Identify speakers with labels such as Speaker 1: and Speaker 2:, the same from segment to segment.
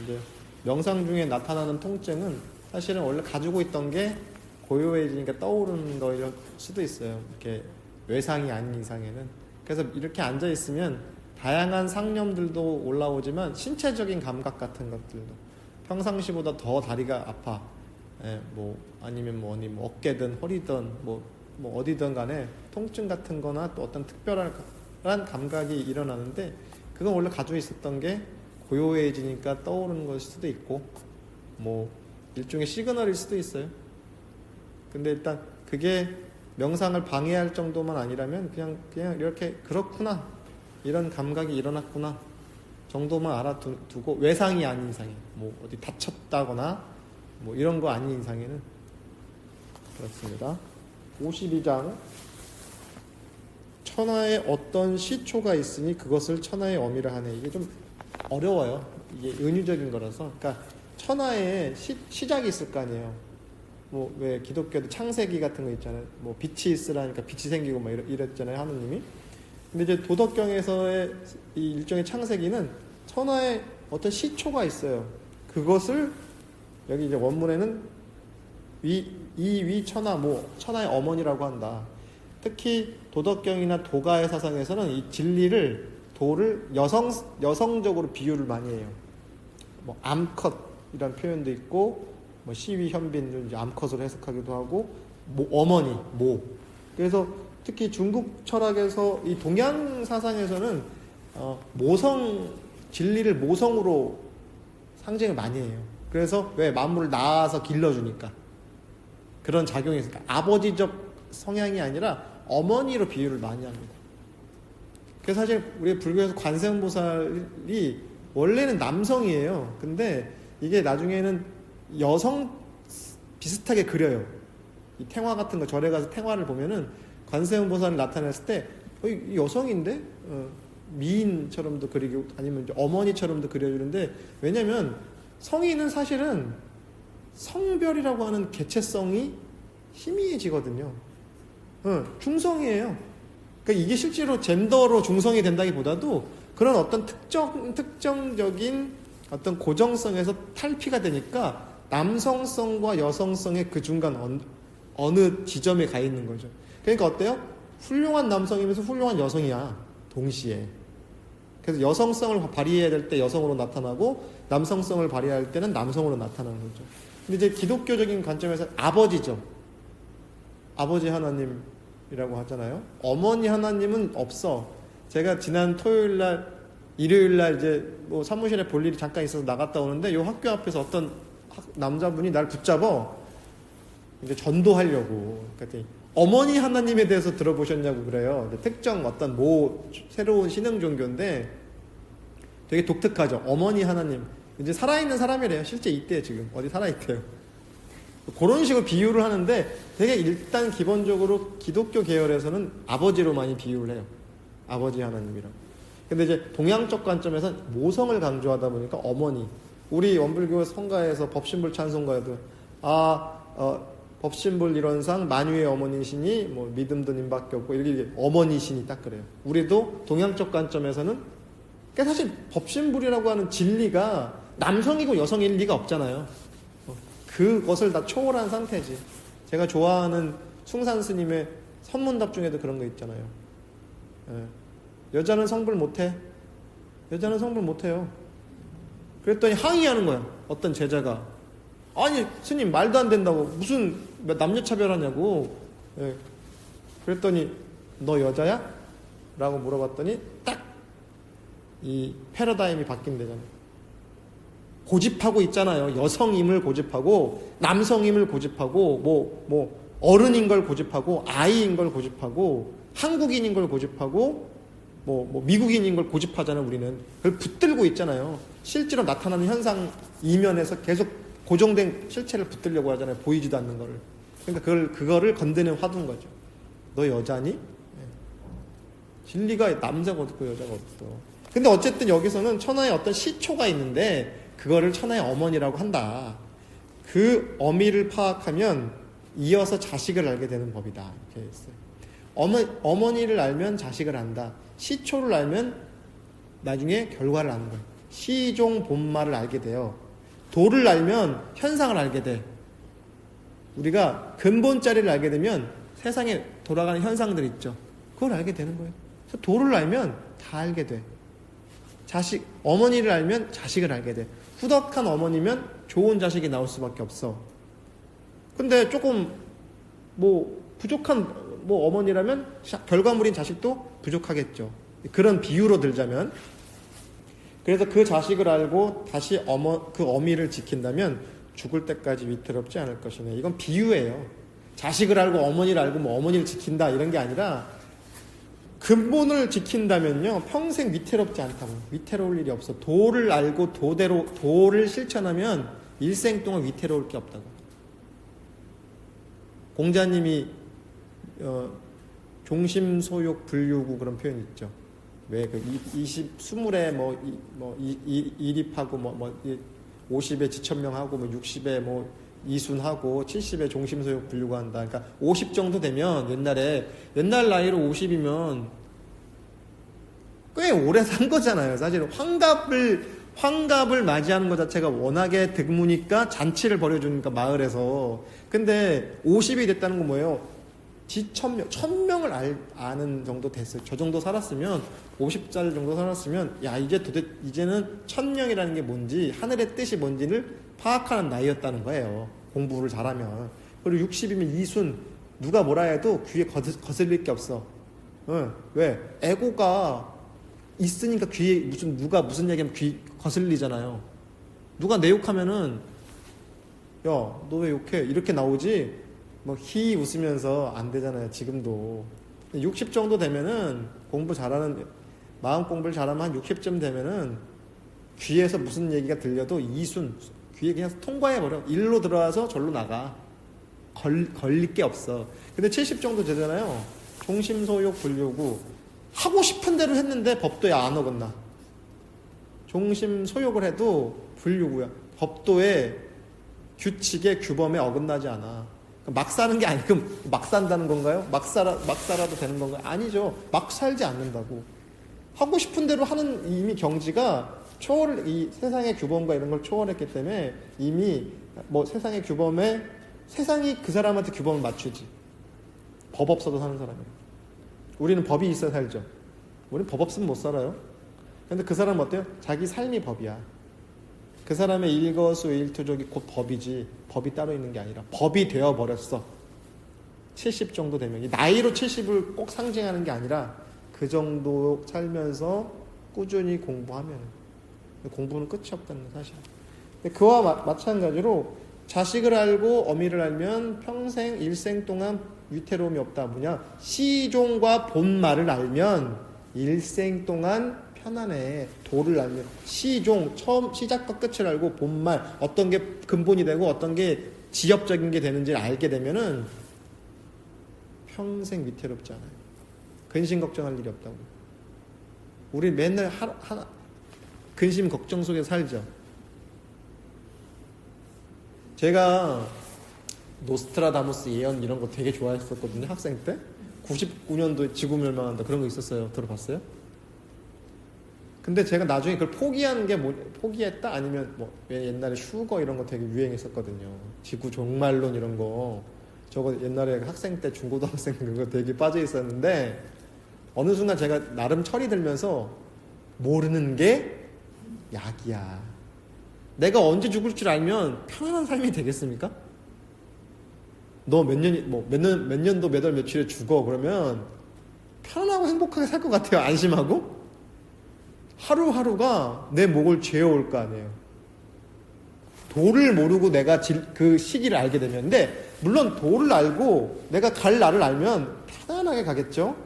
Speaker 1: 이제 명상 중에 나타나는 통증은 사실은 원래 가지고 있던 게 고요해지니까 떠오르는 거일 수도 있어요. 이렇게 외상이 아닌 이상에는. 그래서 이렇게 앉아 있으면 다양한 상념들도 올라오지만 신체적인 감각 같은 것들도 평상시보다 더 다리가 아파. 예, 뭐 아니면 뭐 어디 뭐 어깨든 허리든 뭐 어디든 간에 통증 같은 거나 또 어떤 특별한 감각이 일어나는데 그건 원래 가지고 있었던 게 고요해지니까 떠오르는 것일 수도 있고 뭐 일종의 시그널일 수도 있어요. 근데 일단 그게 명상을 방해할 정도만 아니라면 그냥 이렇게 그렇구나 이런 감각이 일어났구나 정도만 알아두고 외상이 아닌 이상에 뭐 어디 다쳤다거나 뭐 이런 거 아닌 이상에는 그렇습니다. 52장 천하에 어떤 시초가 있으니 그것을 천하의 어미라 하네. 이게 좀 어려워요. 이게 은유적인 거라서. 그러니까 천하에 시작이 있을 거 아니에요. 뭐 왜 기독교도 창세기 같은 거 있잖아요. 뭐 빛이 있으라니까 빛이 생기고 막 이랬잖아요, 하느님이. 근데 이제 도덕경에서의 이 일종의 창세기는 천하에 어떤 시초가 있어요. 그것을 여기 이제 원문에는 위 천하, 뭐 천하의 어머니라고 한다. 특히 도덕경이나 도가의 사상에서는 이 진리를 도를 여성적으로 비유를 많이 해요. 뭐 암컷이란 표현도 있고, 뭐 시위 현빈 이제 암컷으로 해석하기도 하고, 뭐 어머니, 모. 그래서 특히 중국 철학에서 이 동양 사상에서는 진리를 모성으로 상징을 많이 해요. 그래서 왜 만물을 낳아서 길러주니까 그런 작용이 있으니까 아버지적 성향이 아니라 어머니로 비유를 많이 합니다. 그래서 사실 우리 불교에서 관세음보살이 원래는 남성이에요. 근데 이게 나중에는 여성 비슷하게 그려요. 이 탱화 같은 거 절에 가서 탱화를 보면은 관세음보살을 나타냈을 때 이 여성인데 미인처럼도 그리고 아니면 이제 어머니처럼도 그려주는데 왜냐면 성인은 사실은 성별이라고 하는 개체성이 희미해지거든요. 중성이에요. 그러니까 이게 실제로 젠더로 중성이 된다기보다도 그런 어떤 특정적인 어떤 고정성에서 탈피가 되니까 남성성과 여성성의 그 중간 어느 지점에 가 있는 거죠. 그러니까 어때요? 훌륭한 남성이면서 훌륭한 여성이야. 동시에. 그래서 여성성을 발휘해야 될 때 여성으로 나타나고 남성성을 발휘할 때는 남성으로 나타나는 거죠. 근데 이제 기독교적인 관점에서 아버지죠. 아버지 하나님이라고 하잖아요. 어머니 하나님은 없어. 제가 지난 토요일날, 일요일날 이제 뭐 사무실에 볼 일이 잠깐 있어서 나갔다 오는데 요 학교 앞에서 어떤 남자분이 날 붙잡아 이제 전도하려고. 그랬더니 어머니 하나님에 대해서 들어보셨냐고 그래요. 특정 어떤 새로운 신흥 종교인데 되게 독특하죠. 어머니 하나님. 이제 살아있는 사람이래요. 실제 있대요. 지금 어디 살아있대요. 그런 식으로 비유를 하는데 되게 일단 기본적으로 기독교 계열에서는 아버지로 많이 비유를 해요. 아버지 하나님이라고. 근데 이제 동양적 관점에서 모성을 강조하다 보니까 어머니. 우리 원불교 성가에서 법신불 찬송가에도 법신불 일원상 만유의 어머니시니 뭐 믿음도 님밖에 없고 이렇게 어머니시니 딱 그래요. 우리도 동양적 관점에서는 그러니까 사실 법신불이라고 하는 진리가 남성이고 여성일 리가 없잖아요. 그것을 다 초월한 상태지. 제가 좋아하는 숭산 스님의 선문답 중에도 그런 거 있잖아요. 여자는 성불 못해. 여자는 성불 못해요. 그랬더니 항의하는 거야. 어떤 제자가. 아니 스님 말도 안 된다고 무슨 남녀차별하냐고. 그랬더니 너 여자야? 라고 물어봤더니 딱 이 패러다임이 바뀐대잖아요. 고집하고 있잖아요. 여성임을 고집하고 남성임을 고집하고 뭐 어른인 걸 고집하고 아이인 걸 고집하고 한국인인 걸 고집하고 뭐 미국인인 걸 고집하잖아요. 우리는 그걸 붙들고 있잖아요. 실제로 나타나는 현상 이면에서 계속 고정된 실체를 붙들려고 하잖아요. 보이지도 않는 거를. 그러니까 그거를 건드는 화두인 거죠. 너 여자니? 진리가 남자가 어딨고 여자가 어딨어. 근데 어쨌든 여기서는 천하의 어떤 시초가 있는데 그거를 천하의 어머니라고 한다. 그 어미를 파악하면 이어서 자식을 알게 되는 법이다. 이렇게 했어요. 어머니를 알면 자식을 안다. 시초를 알면 나중에 결과를 아는 거예요. 시종 본말을 알게 돼요. 도를 알면 현상을 알게 돼. 우리가 근본자리를 알게 되면 세상에 돌아가는 현상들 있죠. 그걸 알게 되는 거예요. 그래서 도를 알면 다 알게 돼. 어머니를 알면 자식을 알게 돼. 후덕한 어머니면 좋은 자식이 나올 수밖에 없어. 근데 조금 부족한 어머니라면 결과물인 자식도 부족하겠죠. 그런 비유로 들자면, 그래서 그 자식을 알고 다시 그 어미를 지킨다면 죽을 때까지 위태롭지 않을 것이네. 이건 비유예요. 자식을 알고 어머니를 알고 어머니를 지킨다 이런 게 아니라 근본을 지킨다면요 평생 위태롭지 않다고. 위태로울 일이 없어. 도를 알고 도를 실천하면 일생 동안 위태로울 게 없다고. 공자님이 종심소욕 불유구 그런 표현 있죠. 왜 그 20에 이립하고 50에 지천명하고 60에 이순하고 70에 종심소욕 불유구 한다. 그러니까 50 정도 되면 옛날 나이로 50이면 꽤 오래 산 거잖아요. 사실은 환갑을 맞이하는 것 자체가 워낙에 드무니까 잔치를 벌여주니까 마을에서. 근데 50이 됐다는 건 뭐예요? 천명을 아는 정도 됐어요. 저 정도 살았으면 50살 정도 살았으면 이제는 천명이라는 게 뭔지 하늘의 뜻이 뭔지를 파악하는 나이였다는 거예요. 공부를 잘하면. 그리고 60이면 이순 누가 뭐라 해도 귀에 거슬릴 게 없어. 왜? 에고가 있으니까 귀에 누가 무슨 얘기하면 귀 거슬리잖아요. 누가 내 욕하면은 야, 너 왜 욕해? 이렇게 나오지. 히 웃으면서 안 되잖아요. 지금도 60 정도 되면은 마음 공부를 잘하면 한 60쯤 되면은 귀에서 무슨 얘기가 들려도 이순 귀에 그냥 통과해버려. 일로 들어와서 절로 나가. 걸릴 게 없어. 근데 70 정도 되잖아요. 종심소욕 불유구 하고 싶은 대로 했는데 법도에 안 어긋나. 종심소욕을 해도 불유구야. 법도의 규칙의 규범에 어긋나지 않아. 막 사는 게 아니고 막 산다는 건가요? 막 살아도 되는 건가요? 아니죠. 막 살지 않는다고. 하고 싶은 대로 하는 이미 경지가 이 세상의 규범과 이런 걸 초월했기 때문에 이미 세상의 규범에 세상이 그 사람한테 규범을 맞추지. 법 없어도 사는 사람이에요. 우리는 법이 있어야 살죠. 우리는 법 없으면 못 살아요. 근데 그 사람은 어때요? 자기 삶이 법이야. 그 사람의 일거수일투족이 곧 법이지 법이 따로 있는 게 아니라 법이 되어버렸어. 70 정도 되면 나이로 70을 꼭 상징하는 게 아니라 그 정도 살면서 꾸준히 공부하면 공부는 끝이 없다는 사실. 그와 마찬가지로 자식을 알고 어미를 알면 평생 일생 동안 위태로움이 없다. 뭐냐? 시종과 본말을 알면 일생 동안 편안해. 도를 알면 시종 처음 시작과 끝을 알고 본말 어떤 게 근본이 되고 어떤 게 지엽적인 게 되는지 알게 되면은 평생 위태롭지 않아요. 근심 걱정할 일이 없다고. 우리 맨날 하나 근심 걱정 속에 살죠. 제가 노스트라다무스 예언 이런 거 되게 좋아했었거든요. 학생 때 99년도에 지구 멸망한다 그런 거 있었어요. 들어봤어요? 근데 제가 나중에 그걸 포기하는 게 포기했다 아니면 왜 옛날에 슈거 이런 거 되게 유행했었거든요. 지구 종말론 이런 거. 저거 옛날에 학생 때 중고등학생 그거 되게 빠져 있었는데 어느 순간 제가 나름 철이 들면서 모르는 게 약이야. 내가 언제 죽을 줄 알면 편안한 삶이 되겠습니까? 너 몇 년도 몇 월 며칠에 죽어 그러면 편안하고 행복하게 살 것 같아요. 안심하고. 하루하루가 내 목을 죄어올 거 아니에요. 도를 모르고 내가 그 시기를 알게 되면, 근데 물론 도를 알고 내가 갈 날을 알면 편안하게 가겠죠.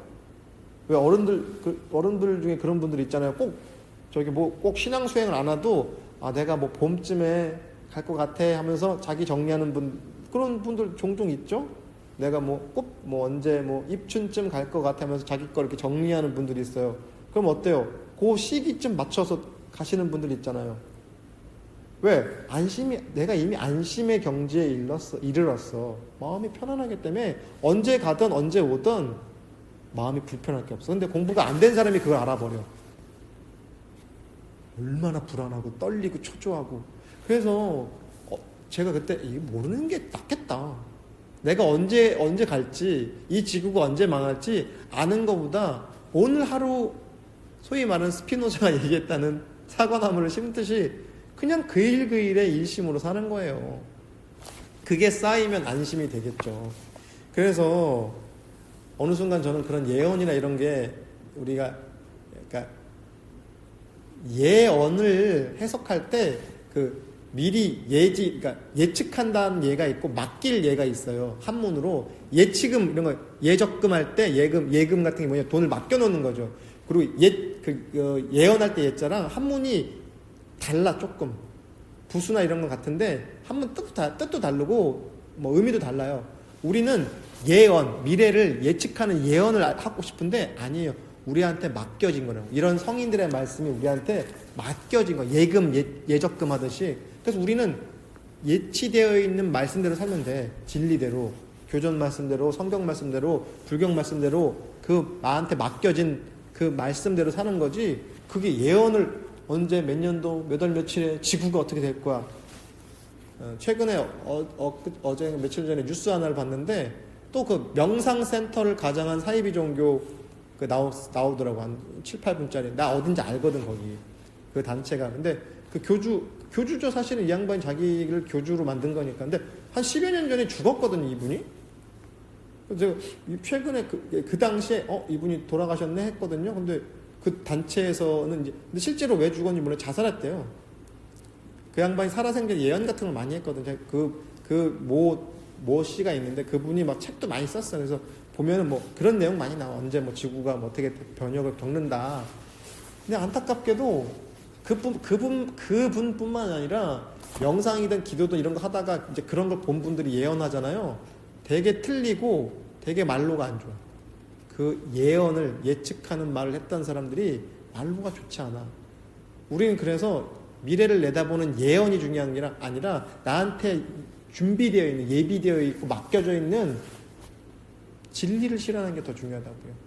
Speaker 1: 왜 어른들 중에 그런 분들 있잖아요. 꼭 신앙 수행을 안 해도 내가 봄쯤에 갈 것 같아 하면서 자기 정리하는 그런 분들 종종 있죠. 내가 언제 입춘쯤 갈 것 같아 하면서 자기 걸 이렇게 정리하는 분들이 있어요. 그럼 어때요? 그 시기쯤 맞춰서 가시는 분들 있잖아요. 왜? 내가 이미 안심의 경지에 이르렀어. 마음이 편안하기 때문에 언제 가든 언제 오든 마음이 불편할 게 없어. 근데 공부가 안 된 사람이 그걸 알아버려. 얼마나 불안하고 떨리고 초조하고. 그래서 제가 그때 이게 모르는 게 낫겠다. 내가 언제 갈지, 이 지구가 언제 망할지 아는 것보다 오늘 하루 소위 말하는 스피노자가 얘기했다는 사과나무를 심듯이 그냥 그 일 그 일에 일심으로 사는 거예요. 그게 쌓이면 안심이 되겠죠. 그래서 어느 순간 저는 그런 예언이나 이런 게 우리가 그러니까 예언을 해석할 때 그 미리 그러니까 예측한다는 예가 있고 맡길 예가 있어요. 한문으로 예치금 이런 거 예적금 할 때 예금 같은 게 뭐냐 돈을 맡겨 놓는 거죠. 그리고 예언할 때 예자랑 한문이 달라 조금 부수나 이런 건 같은데 한문 뜻도 다르고 뭐 의미도 달라요. 우리는 예언 미래를 예측하는 예언을 하고 싶은데 아니에요. 우리한테 맡겨진 거라고. 이런 성인들의 말씀이 우리한테 맡겨진 거. 예적금 하듯이. 그래서 우리는 예치되어 있는 말씀대로 살면 돼. 진리대로, 교전 말씀대로, 성경 말씀대로, 불경 말씀대로 그 나한테 맡겨진 그 말씀대로 사는 거지. 그게 예언을 언제 몇 년도 몇 월 며칠에 지구가 어떻게 될 거야. 최근에 어제 며칠 전에 뉴스 하나를 봤는데 또 그 명상센터를 가장한 사이비 종교 나오더라고. 한 7, 8분짜리. 나 어딘지 알거든, 거기. 그 단체가. 근데 그 교주죠. 사실은 이 양반이 자기를 교주로 만든 거니까. 근데 한 10여 년 전에 죽었거든, 이분이. 그래서 최근에 그 당시에, 이분이 돌아가셨네 했거든요. 근데 그 단체에서는 이제, 근데 실제로 왜 죽었는지 몰라 자살했대요. 그 양반이 살아생전 예언 같은 걸 많이 했거든요. 모 씨가 있는데 그분이 막 책도 많이 썼어요. 그래서 보면은 뭐 그런 내용 많이 나와. 언제 뭐 지구가 뭐 어떻게 변혁을 겪는다. 근데 안타깝게도 그분뿐만 아니라 명상이든 기도든 이런 거 하다가 이제 그런 걸 본 분들이 예언하잖아요. 되게 틀리고 되게 말로가 안 좋아. 그 예언을 예측하는 말을 했던 사람들이 말로가 좋지 않아. 우리는 그래서 미래를 내다보는 예언이 중요한 게 아니라 나한테 준비되어 있는, 예비되어 있고 맡겨져 있는 진리를 실현하는 게 더 중요하다고요.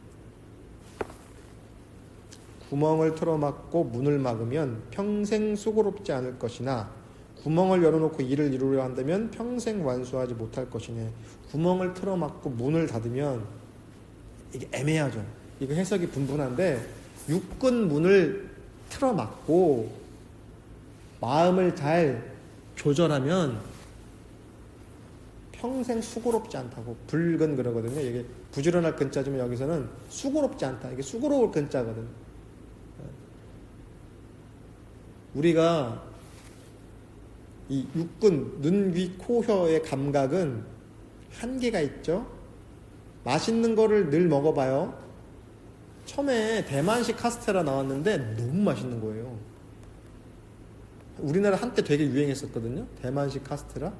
Speaker 1: 구멍을 틀어막고 문을 막으면 평생 수고롭지 않을 것이나 구멍을 열어놓고 일을 이루려 한다면 평생 완수하지 못할 것이네. 구멍을 틀어막고 문을 닫으면 이게 애매하죠. 이거 해석이 분분한데 육군 문을 틀어막고 마음을 잘 조절하면 평생 수고롭지 않다고. 불근 그러거든요. 이게 부지런할 근자지만 여기서는 수고롭지 않다. 이게 수고로울 근자거든. 우리가 이 육근, 눈, 귀, 코, 혀의 감각은 한계가 있죠. 맛있는 거를 늘 먹어봐요. 처음에 대만식 카스테라 나왔는데 너무 맛있는 거예요. 우리나라 한때 되게 유행했었거든요. 대만식 카스테라.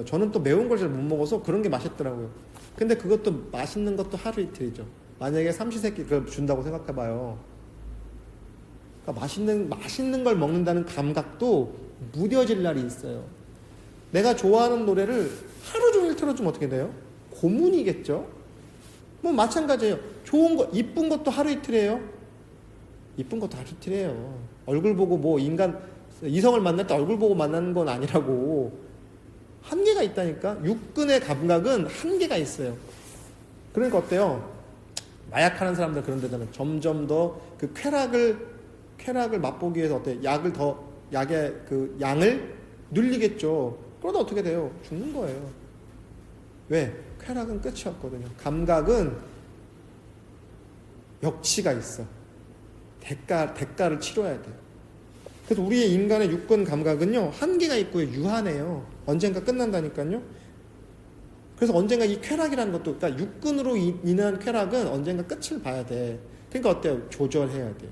Speaker 1: 저는 또 매운 걸 잘 못 먹어서 그런 게 맛있더라고요. 근데 그것도 맛있는 것도 하루 이틀이죠. 만약에 삼시세끼 그걸 준다고 생각해봐요. 그러니까 맛있는 걸 먹는다는 감각도 무뎌질 날이 있어요. 내가 좋아하는 노래를 하루 종일 틀어주면 어떻게 돼요? 고문이겠죠? 뭐 마찬가지예요. 좋은 거, 이쁜 것도 하루 이틀이에요. 이쁜 것도 하루 이틀이에요. 얼굴 보고 뭐 이성을 만날 때 얼굴 보고 만나는 건 아니라고. 한계가 있다니까. 육근의 감각은 한계가 있어요. 그러니까 어때요? 마약하는 사람들 그런 데잖아요. 점점 더 그 쾌락을 맛보기 위해서 약의 그 양을 늘리겠죠. 그러다 어떻게 돼요? 죽는 거예요. 왜? 쾌락은 끝이 없거든요. 감각은 역치가 있어. 대가를 치러야 돼요. 그래서 우리의 인간의 육군 감각은요, 한계가 있고요, 유한해요. 언젠가 끝난다니까요. 그래서 언젠가 이 쾌락이라는 것도, 그러니까 육군으로 인한 쾌락은 언젠가 끝을 봐야 돼. 그러니까 어때요? 조절해야 돼.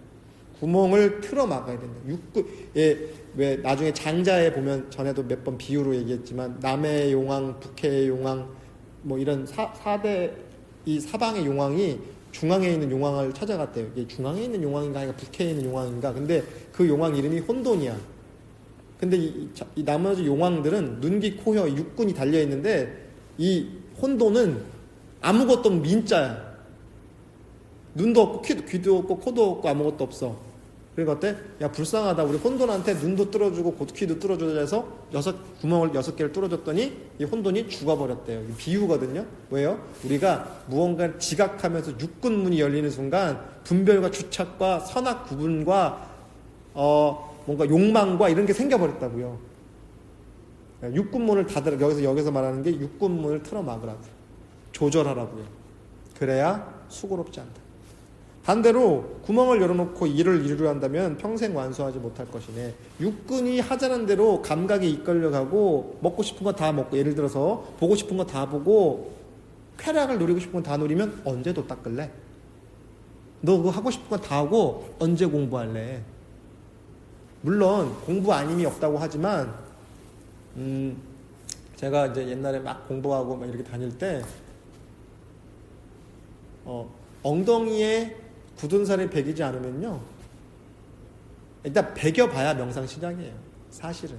Speaker 1: 구멍을 틀어 막아야 된다. 왜 나중에 장자에 보면 전에도 몇 번 비유로 얘기했지만 남해의 용왕, 북해의 용왕, 뭐 이런 이 사방의 용왕이 중앙에 있는 용왕을 찾아갔대요. 이게 중앙에 있는 용왕인가 아니면 북해에 있는 용왕인가. 근데 그 용왕 이름이 혼돈이야. 근데 이 나머지 용왕들은 눈, 귀, 코, 혀, 육군이 달려있는데 이 혼돈은 아무것도 없는 민자야. 눈도 없고 귀도 없고 코도 없고 아무것도 없어. 그리고 어때? 야 불쌍하다. 우리 혼돈한테 눈도 뚫어주고 귀도 뚫어주자 해서 구멍을 6개를 뚫어줬더니 이 혼돈이 죽어버렸대요. 이 비유거든요. 왜요? 우리가 무언가 지각하면서 육군문이 열리는 순간 분별과 주착과 선악 구분과 뭔가 욕망과 이런 게 생겨버렸다고요. 육군문을 닫으라. 여기서 말하는 게 육군문을 틀어막으라고요. 조절하라고요. 그래야 수고롭지 않다. 반대로 구멍을 열어놓고 일을 이루려 한다면 평생 완수하지 못할 것이네. 육군이 하자는 대로 감각에 이끌려가고 먹고 싶은 거 다 먹고, 예를 들어서 보고 싶은 거 다 보고 쾌락을 누리고 싶은 거 다 누리면 언제 도 닦을래? 너 그거 하고 싶은 거 다 하고 언제 공부할래? 물론 공부 아님이 없다고 하지만 제가 이제 옛날에 막 공부하고 막 이렇게 다닐 때 엉덩이에 굳은 살이 배기지 않으면요, 일단 배겨봐야 명상 시작이에요. 사실은.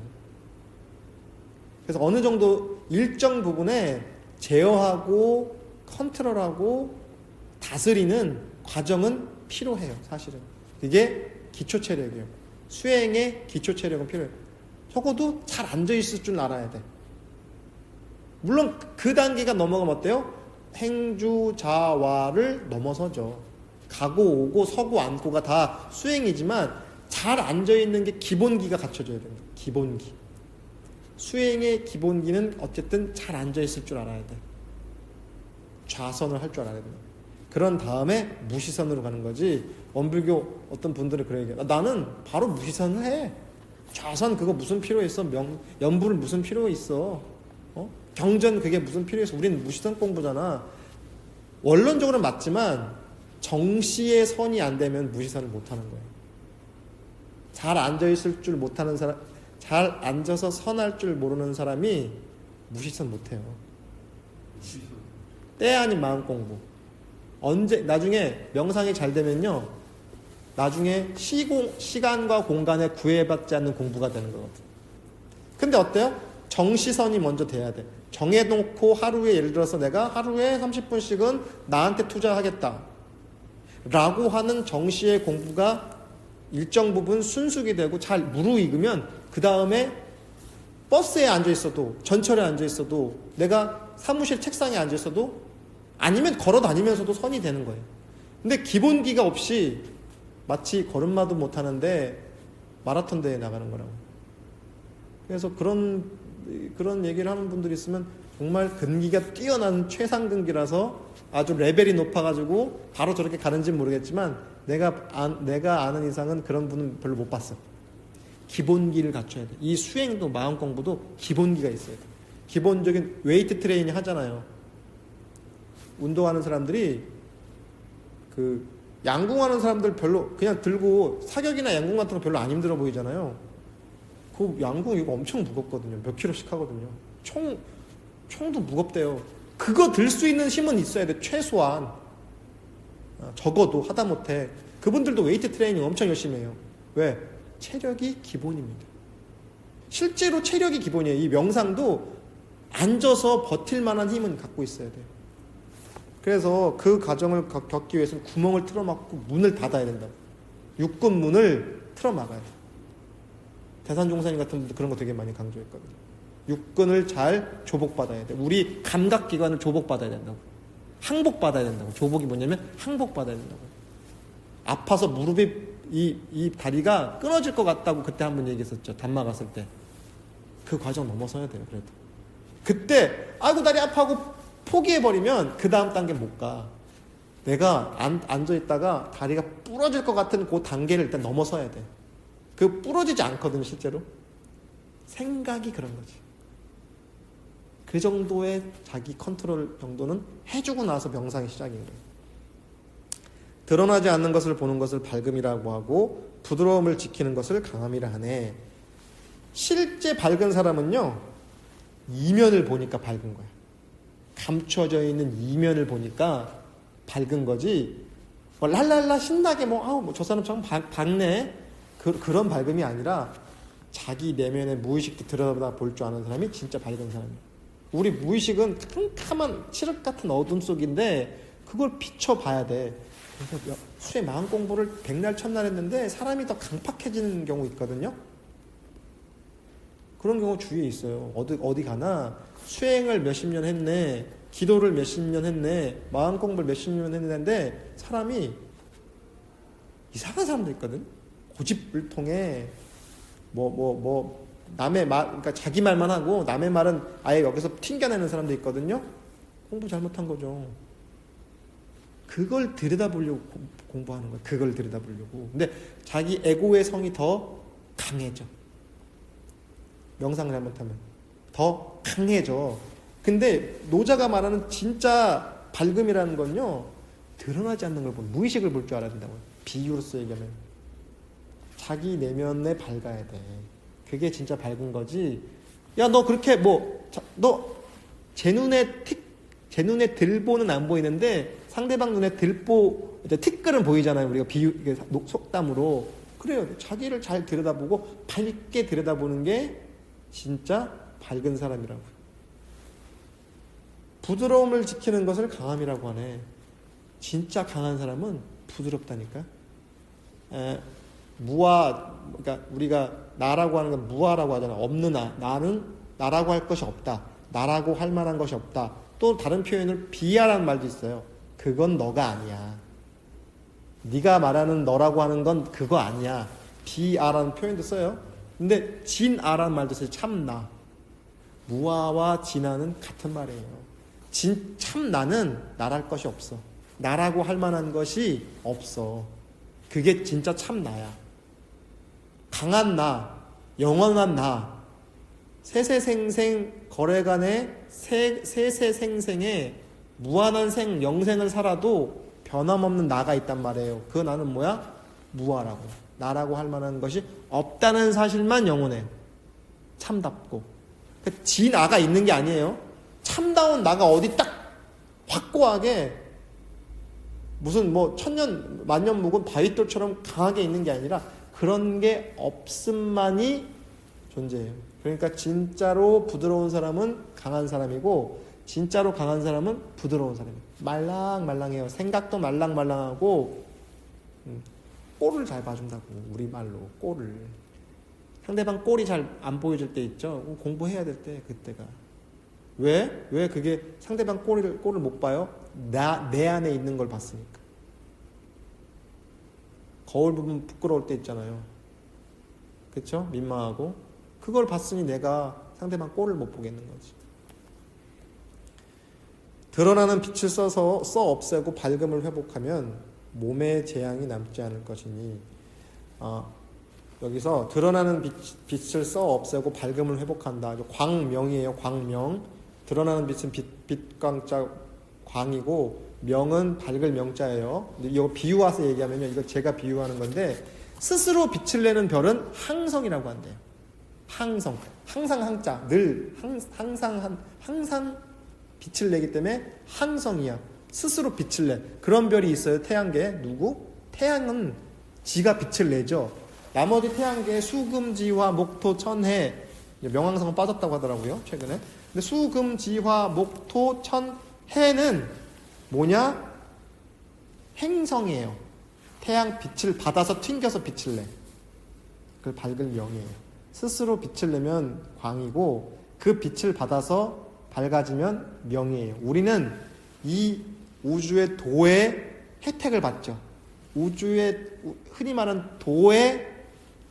Speaker 1: 그래서 어느 정도 일정 부분에 제어하고 컨트롤하고 다스리는 과정은 필요해요. 사실은. 이게 기초체력이에요. 수행의 기초체력은 필요해요. 적어도 잘 앉아있을 줄 알아야 돼. 물론 그 단계가 넘어가면 어때요? 행주자와를 넘어서죠. 가고 오고 서고 앉고가 다 수행이지만 잘 앉아있는 게 기본기가 갖춰져야 됩니다. 기본기. 수행의 기본기는 어쨌든 잘 앉아있을 줄 알아야 돼. 좌선을 할 줄 알아야 됩니다. 그런 다음에 무시선으로 가는 거지. 원불교 어떤 분들은 그런 얘기해요. 나는 바로 무시선을 해. 좌선 그거 무슨 필요 있어? 연불 무슨 필요 있어? 경전 그게 무슨 필요 있어? 우리는 무시선 공부잖아. 원론적으로는 맞지만 정시의 선이 안 되면 무시선을 못 하는 거예요. 잘 앉아있을 줄 못하는 사람, 잘 앉아서 선할 줄 모르는 사람이 무시선 못해요. 때 아닌 마음 공부. 나중에 명상이 잘 되면요, 나중에 시간과 공간에 구애받지 않는 공부가 되는 거거든. 근데 어때요? 정시선이 먼저 돼야 돼. 정해놓고 하루에, 예를 들어서 내가 하루에 30분씩은 나한테 투자하겠다 라고 하는 정시의 공부가 일정 부분 순수히 되고 잘 무르익으면 그 다음에 버스에 앉아있어도, 전철에 앉아있어도, 내가 사무실 책상에 앉아있어도, 아니면 걸어 다니면서도 선이 되는 거예요. 근데 기본기가 없이 마치 걸음마도 못하는데 마라톤 대회에 나가는 거라고. 그래서 그런 얘기를 하는 분들이 있으면 정말 근기가 뛰어난 최상근기라서 아주 레벨이 높아가지고 바로 저렇게 가는지는 모르겠지만 내가 아는 이상은 그런 분은 별로 못 봤어. 기본기를 갖춰야 돼. 이 수행도 마음 공부도 기본기가 있어야 돼. 기본적인 웨이트 트레이닝 하잖아요. 운동하는 사람들이 그 양궁하는 사람들 별로 그냥 들고 사격이나 양궁 같은 거 별로 안 힘들어 보이잖아요. 그 양궁 이거 엄청 무겁거든요. 몇 킬로씩 하거든요. 총도 무겁대요. 그거 들 수 있는 힘은 있어야 돼. 최소한. 적어도 하다못해. 그분들도 웨이트 트레이닝 엄청 열심히 해요. 왜? 체력이 기본입니다. 실제로 체력이 기본이에요. 이 명상도 앉아서 버틸 만한 힘은 갖고 있어야 돼요. 그래서 그 과정을 겪기 위해서는 구멍을 틀어막고 문을 닫아야 된다고. 육군문을 틀어막아야 돼요. 대산종사님 같은 분도 그런 거 되게 많이 강조했거든요. 육군을 잘 조복받아야 돼. 우리 감각기관을 조복받아야 된다고. 항복받아야 된다고. 조복이 뭐냐면 항복받아야 된다고. 아파서 무릎이 이 다리가 끊어질 것 같다고 그때 한번 얘기했었죠. 단마 갔을 때. 그 과정 넘어서야 돼요. 그래도. 그때 아이고 다리 아파하고 포기해버리면 그 다음 단계 못 가. 내가 앉아있다가 다리가 부러질 것 같은 그 단계를 일단 넘어서야 돼. 그 부러지지 않거든요. 실제로. 생각이 그런 거지. 그 정도의 자기 컨트롤 정도는 해주고 나서 명상이 시작인 거예요. 드러나지 않는 것을 보는 것을 밝음이라고 하고 부드러움을 지키는 것을 강함이라 하네. 실제 밝은 사람은요, 이면을 보니까 밝은 거야. 감춰져 있는 이면을 보니까 밝은 거지. 뭐 랄랄라 신나게 저 사람 참 밝네. 그런 밝음이 아니라 자기 내면의 무의식도 들여다 볼 줄 아는 사람이 진짜 밝은 사람이에요. 우리 무의식은 캄캄한 칠흑 같은 어둠 속인데 그걸 비춰봐야 돼. 그래서 수행 마음 공부를 백날 첫날 했는데 사람이 더 강팍해지는 경우 있거든요. 그런 경우 주위에 있어요. 어디 가나 수행을 몇십 년 했네, 기도를 몇십 년 했네, 마음 공부를 몇십 년 했는데 사람이 이상한 사람도 있거든. 고집불통에 남의 말, 그러니까 자기 말만 하고 남의 말은 아예 여기서 튕겨내는 사람도 있거든요. 공부 잘못한 거죠. 그걸 들여다보려고 공부하는 거예요. 그걸 들여다보려고. 근데 자기 에고의 성이 더 강해져. 명상을 잘못하면 더 강해져. 근데 노자가 말하는 진짜 밝음이라는 건요, 드러나지 않는 걸 보는, 무의식을 볼 줄 알아야 된다고요. 비유로서 얘기하면 자기 내면에 밝아야 돼. 그게 진짜 밝은 거지. 야, 너 그렇게 너 제 눈에 들보는 안 보이는데 상대방 눈에 들보, 티끌은 보이잖아요. 우리가 비유, 속담으로. 그래요. 자기를 잘 들여다보고 밝게 들여다보는 게 진짜 밝은 사람이라고요. 부드러움을 지키는 것을 강함이라고 하네. 진짜 강한 사람은 부드럽다니까. 무아, 그러니까 우리가 나라고 하는 건 무아라고 하잖아. 없는 나는 나라고 할 것이 없다. 나라고 할 만한 것이 없다. 또 다른 표현을 비아라는 말도 있어요. 그건 너가 아니야. 네가 말하는 너라고 하는 건 그거 아니야. 비아라는 표현도 써요. 근데 진아라는 말도 써요. 참나. 무아와 진아는 같은 말이에요. 참나는 나랄 것이 없어. 나라고 할 만한 것이 없어. 그게 진짜 참나야. 강한 나, 영원한 나, 세세생생 거래간의 세세생생에 무한한 영생을 살아도 변함없는 나가 있단 말이에요. 그 나는 뭐야? 무아라고. 나라고 할 만한 것이 없다는 사실만 영원해요. 참답고. 진아가 있는 게 아니에요. 참다운 나가 어디 딱 확고하게 무슨 천년 만년 묵은 바위돌처럼 강하게 있는 게 아니라 그런 게 없음만이 존재해요. 그러니까 진짜로 부드러운 사람은 강한 사람이고 진짜로 강한 사람은 부드러운 사람이에요. 말랑말랑해요. 생각도 말랑말랑하고 꼴을 잘 봐준다고. 우리말로 꼴을. 상대방 꼴이 잘 안 보여질 때 있죠. 공부해야 될 때 그때가. 왜 그게 상대방 꼴을 못 봐요? 내 안에 있는 걸 봤으니까. 거울 보면 부끄러울 때 있잖아요. 그렇죠? 민망하고. 그걸 봤으니 내가 상대방 꼴을 못 보겠는 거지. 드러나는 빛을 써 없애고 밝음을 회복하면 몸에 재앙이 남지 않을 것이니, 여기서 드러나는 빛을 써 없애고 밝음을 회복한다. 광명이에요. 광명. 드러나는 빛은 빛광자 광이고 명은 밝을 명자예요. 이거 비유와서 얘기하면요, 이거 제가 비유하는 건데, 스스로 빛을 내는 별은 항성이라고 한대요. 항성. 항상 항자. 늘 항상 빛을 내기 때문에 항성이야. 스스로 빛을 내. 그런 별이 있어요. 태양계에. 누구? 태양은 지가 빛을 내죠. 나머지 태양계에 수금지화 목토 천해, 명왕성은 빠졌다고 하더라고요, 최근에. 근데 수금지화 목토 천해는 뭐냐? 행성이에요. 태양 빛을 받아서 튕겨서 빛을 내. 그걸 밝을 명이에요. 스스로 빛을 내면 광이고 그 빛을 받아서 밝아지면 명이에요. 우리는 이 우주의 도의 혜택을 받죠. 우주의 흔히 말하는 도의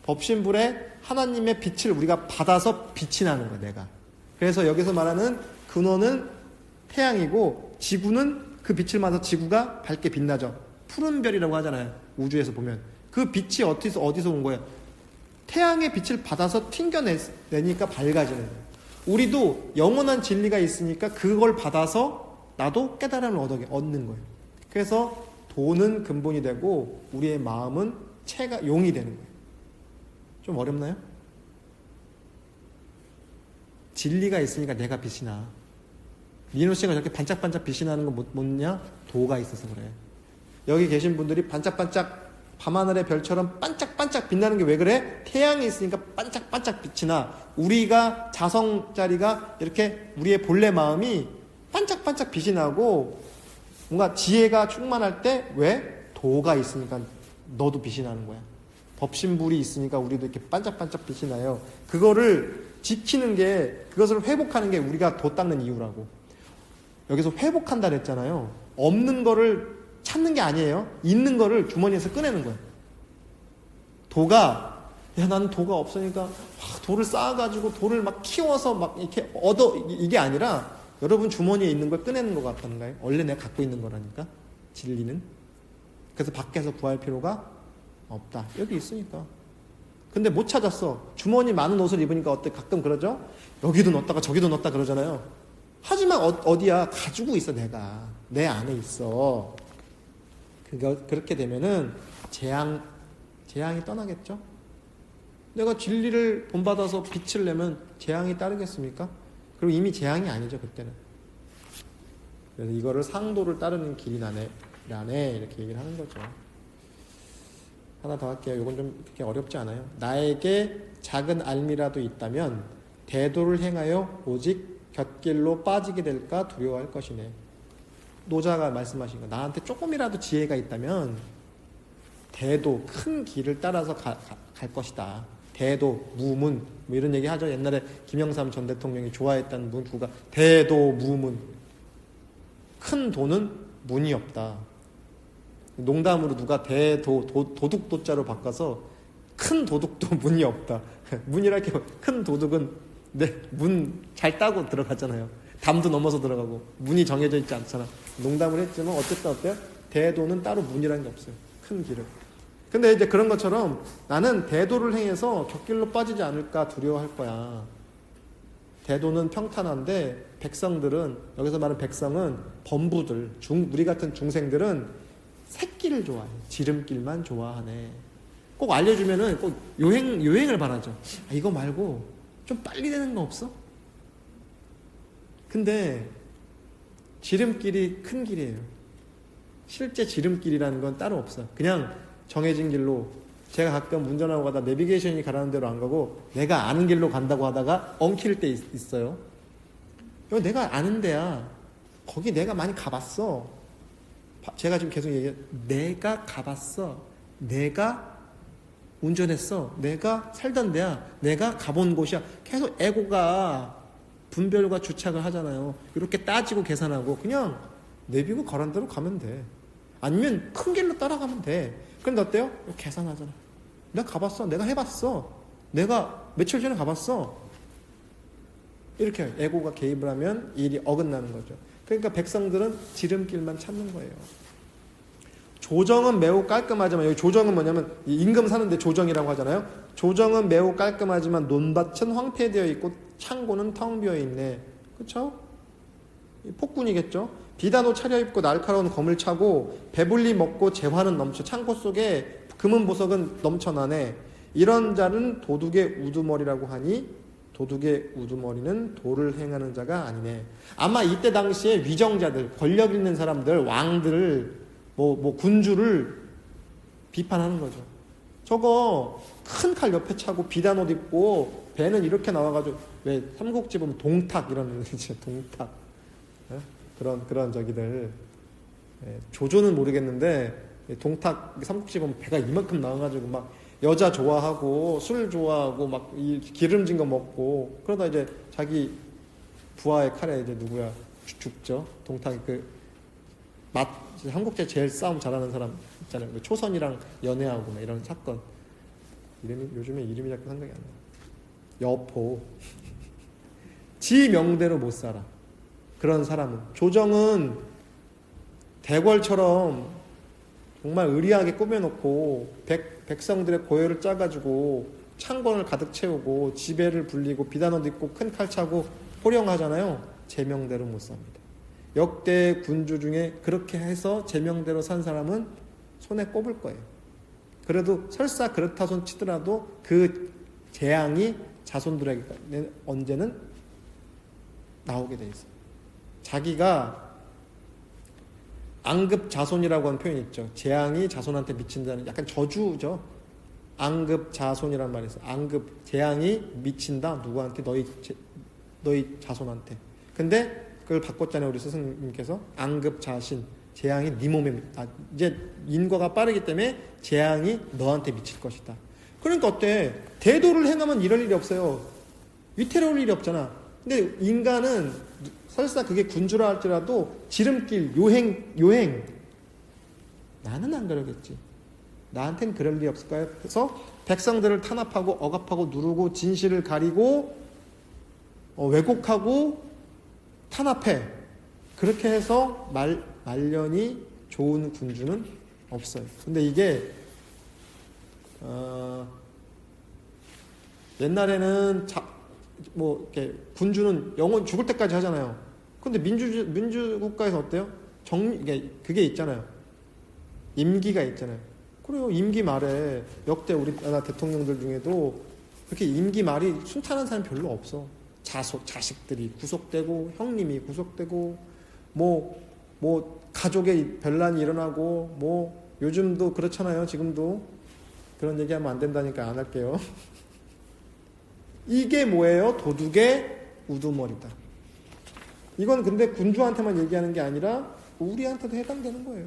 Speaker 1: 법신불의 하나님의 빛을 우리가 받아서 빛이 나는 거야, 내가. 그래서 여기서 말하는 근원은 태양이고 지구는 그 빛을 받아서 지구가 밝게 빛나죠. 푸른 별이라고 하잖아요. 우주에서 보면. 그 빛이 어디서 온 거예요? 태양의 빛을 받아서 튕겨내니까 밝아지는 거예요. 우리도 영원한 진리가 있으니까 그걸 받아서 나도 깨달음을 얻는 거예요. 그래서 도는 근본이 되고 우리의 마음은 용이 되는 거예요. 좀 어렵나요? 진리가 있으니까 내가 빛이 나. 민호 씨가 저렇게 반짝반짝 빛이 나는 건 뭐냐? 도가 있어서 그래. 여기 계신 분들이 반짝반짝 밤하늘의 별처럼 반짝반짝 빛나는 게 왜 그래? 태양이 있으니까 반짝반짝 빛이 나. 우리가 자성자리가 이렇게 우리의 본래 마음이 반짝반짝 빛이 나고 뭔가 지혜가 충만할 때 왜? 도가 있으니까 너도 빛이 나는 거야. 법신불이 있으니까 우리도 이렇게 반짝반짝 빛이 나요. 그거를 지키는 게, 그것을 회복하는 게 우리가 도 닦는 이유라고. 여기서 회복한다 그랬잖아요. 없는 거를 찾는 게 아니에요. 있는 거를 주머니에서 꺼내는 거예요. 도가, 야, 나는 도가 없으니까 돌을 쌓아가지고 돌을 막 키워서 막 이렇게 이게 아니라 여러분 주머니에 있는 걸 꺼내는 것 같다는 거예요. 원래 내가 갖고 있는 거라니까, 진리는. 그래서 밖에서 구할 필요가 없다. 여기 있으니까. 근데 못 찾았어. 주머니 많은 옷을 입으니까 어때? 가끔 그러죠? 여기도 넣었다가 저기도 넣었다 그러잖아요. 하지만 어디야? 가지고 있어. 내가 내 안에 있어. 그렇게 되면은 재앙이 떠나겠죠. 내가 진리를 본받아서 빛을 내면 재앙이 따르겠습니까? 그리고 이미 재앙이 아니죠, 그때는. 그래서 이거를 상도를 따르는 길이라네 이렇게 얘기를 하는 거죠. 하나 더 할게요. 이건 좀 그렇게 어렵지 않아요. 나에게 작은 알미라도 있다면 대도를 행하여 오직 곁길로 빠지게 될까 두려워할 것이네. 노자가 말씀하신 거. 나한테 조금이라도 지혜가 있다면 대도, 큰 길을 따라서 갈 것이다. 대도, 무문, 뭐 이런 얘기 하죠. 옛날에 김영삼 전 대통령이 좋아했던 문구가 대도, 무문. 큰 도는 문이 없다. 농담으로 누가 도둑도자로 바꿔서 큰 도둑도 문이 없다. 문이랄 게 큰 도둑은 문 잘 따고 들어가잖아요. 담도 넘어서 들어가고 문이 정해져 있지 않잖아. 농담을 했지만 어쨌든 어때요? 대도는 따로 문이라는 게 없어요. 큰 길을. 근데 이제 그런 것처럼 나는 대도를 행해서 곁길로 빠지지 않을까 두려워할 거야. 대도는 평탄한데 백성들은, 여기서 말하는 백성은 범부들, 우리 같은 중생들은 새길을 좋아해. 지름길만 좋아하네. 꼭 알려주면은 꼭 요행을 바라죠. 이거 말고 좀 빨리 되는 거 없어? 근데 지름길이 큰 길이에요. 실제 지름길이라는 건 따로 없어요. 그냥 정해진 길로, 제가 가끔 운전하고 가다 내비게이션이 가라는 대로 안 가고 내가 아는 길로 간다고 하다가 엉킬 때 있어요. 여기 내가 아는 데야. 거기 내가 많이 가봤어. 제가 지금 계속 얘기해요. 내가 가봤어. 내가 운전했어. 내가 살던 데야. 내가 가본 곳이야. 계속 에고가 분별과 주착을 하잖아요. 이렇게 따지고 계산하고 그냥 내비고 가라는 대로 가면 돼. 아니면 큰 길로 따라가면 돼. 그런데 어때요? 계산하잖아. 내가 가봤어. 내가 해봤어. 내가 며칠 전에 가봤어. 이렇게 에고가 개입을 하면 일이 어긋나는 거죠. 그러니까 백성들은 지름길만 찾는 거예요. 조정은 매우 깔끔하지만, 여기 조정은 뭐냐면 임금 사는데 조정이라고 하잖아요. 조정은 매우 깔끔하지만 논밭은 황폐되어 있고 창고는 텅 비어 있네. 그렇죠? 폭군이겠죠. 비단옷 차려입고 날카로운 검을 차고 배불리 먹고 재화는 넘쳐 창고 속에 금은 보석은 넘쳐나네. 이런 자는 도둑의 우두머리라고 하니 도둑의 우두머리는 도를 행하는 자가 아니네. 아마 이때 당시에 위정자들, 권력 있는 사람들, 왕들을 군주를 비판하는 거죠. 저거 큰 칼 옆에 차고 비단옷 입고 배는 이렇게 나와가지고, 왜 삼국지 보면 동탁 이런 동탁, 그런 저기들, 조조는 모르겠는데 동탁 삼국지 보면 배가 이만큼 나와가지고 막 여자 좋아하고 술 좋아하고 막 기름진 거 먹고 그러다 이제 자기 부하의 칼에 이제 누구야 죽죠. 동탁이 삼국지 제일 싸움 잘하는 사람 있잖아요. 초선이랑 연애하고 막 이런 사건. 요즘에 이름이 자꾸 생각이 안 나. 여포. 지 명대로 못 살아. 그런 사람은. 조정은 대궐처럼 정말 의리하게 꾸며놓고 백성들의 고열을 짜가지고 창gon을 가득 채우고 지배를 불리고 비단옷 입고 큰 칼 차고 호령하잖아요. 제 명대로 못 삽니다. 역대 군주 중에 그렇게 해서 제 명대로 산 사람은 손에 꼽을 거예요. 그래도 설사 그렇다 손 치더라도 그 재앙이 자손들에게 언제는 나오게 돼 있어요. 자기가 앙급 자손이라고 하는 표현이 있죠. 재앙이 자손한테 미친다는 약간 저주죠. 앙급 자손이란 말이 있어요. 앙급, 재앙이 미친다. 누구한테? 너희 자손한테. 근데 그걸 바꿨잖아요. 우리 스승님께서. 앙급 자신. 재앙이 네 몸에 이제 인과가 빠르기 때문에 재앙이 너한테 미칠 것이다. 그러니까 어때? 대도를 행하면 이럴 일이 없어요. 위태로울 일이 없잖아. 근데 인간은 설사 그게 군주라 할지라도 지름길, 요행 나는 안 그러겠지. 나한텐 그럴 일이 없을까요? 그래서 백성들을 탄압하고 억압하고 누르고 진실을 가리고 왜곡하고 탄압해. 그렇게 해서 말년이 좋은 군주는 없어요. 근데 이게 옛날에는 이렇게 군주는 영원 죽을 때까지 하잖아요. 근데 민주 국가에서 어때요? 그게 있잖아요. 임기가 있잖아요. 그래요. 임기 말에 역대 우리나라 대통령들 중에도 그렇게 임기 말이 순탄한 사람이 별로 없어. 자식들이 구속되고 형님이 구속되고 뭐 가족의 변란이 일어나고 요즘도 그렇잖아요. 지금도 그런 얘기하면 안 된다니까 안 할게요. 이게 뭐예요? 도둑의 우두머리다. 이건 근데 군주한테만 얘기하는 게 아니라 우리한테도 해당되는 거예요.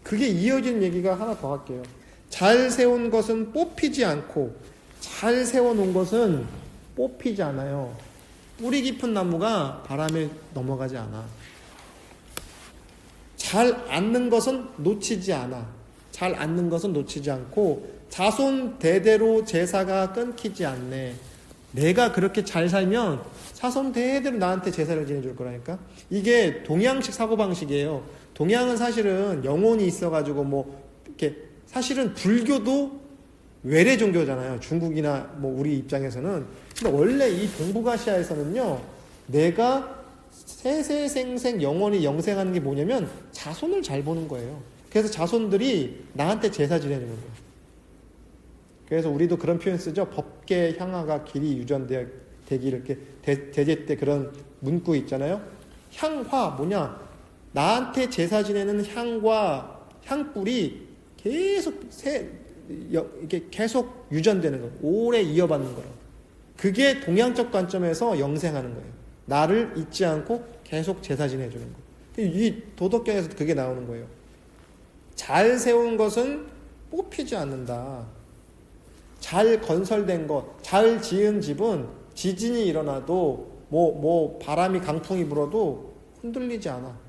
Speaker 1: 그게 이어진 얘기가 하나 더 할게요. 잘 세운 것은 뽑히지 않고 잘 세워놓은 것은 뽑히지 않아요. 뿌리 깊은 나무가 바람에 넘어가지 않아. 잘 앉는 것은 놓치지 않아. 잘 앉는 것은 놓치지 않고 자손 대대로 제사가 끊기지 않네. 내가 그렇게 잘 살면 자손 대대로 나한테 제사를 지내줄 거라니까. 이게 동양식 사고방식이에요. 동양은 사실은 영혼이 있어가지고 이렇게 사실은 불교도 외래 종교잖아요. 중국이나 우리 입장에서는. 근데 원래 이 동북아시아에서는요, 내가 세세생생 영원히 영생하는 게 뭐냐면 자손을 잘 보는 거예요. 그래서 자손들이 나한테 제사 지내주는 거예요. 그래서 우리도 그런 표현 쓰죠. 법계 향화가 길이 유전되기를 이렇게 대제 때 그런 문구 있잖아요. 향화 뭐냐? 나한테 제사 지내는 향과 향불이 이게 계속 유전되는 거예요. 오래 이어받는 거예요. 그게 동양적 관점에서 영생하는 거예요. 나를 잊지 않고 계속 제사 지내주는 거. 이 도덕경에서 그게 나오는 거예요. 잘 세운 것은 뽑히지 않는다. 잘 건설된 것, 잘 지은 집은 지진이 일어나도 바람이 강풍이 불어도 흔들리지 않아.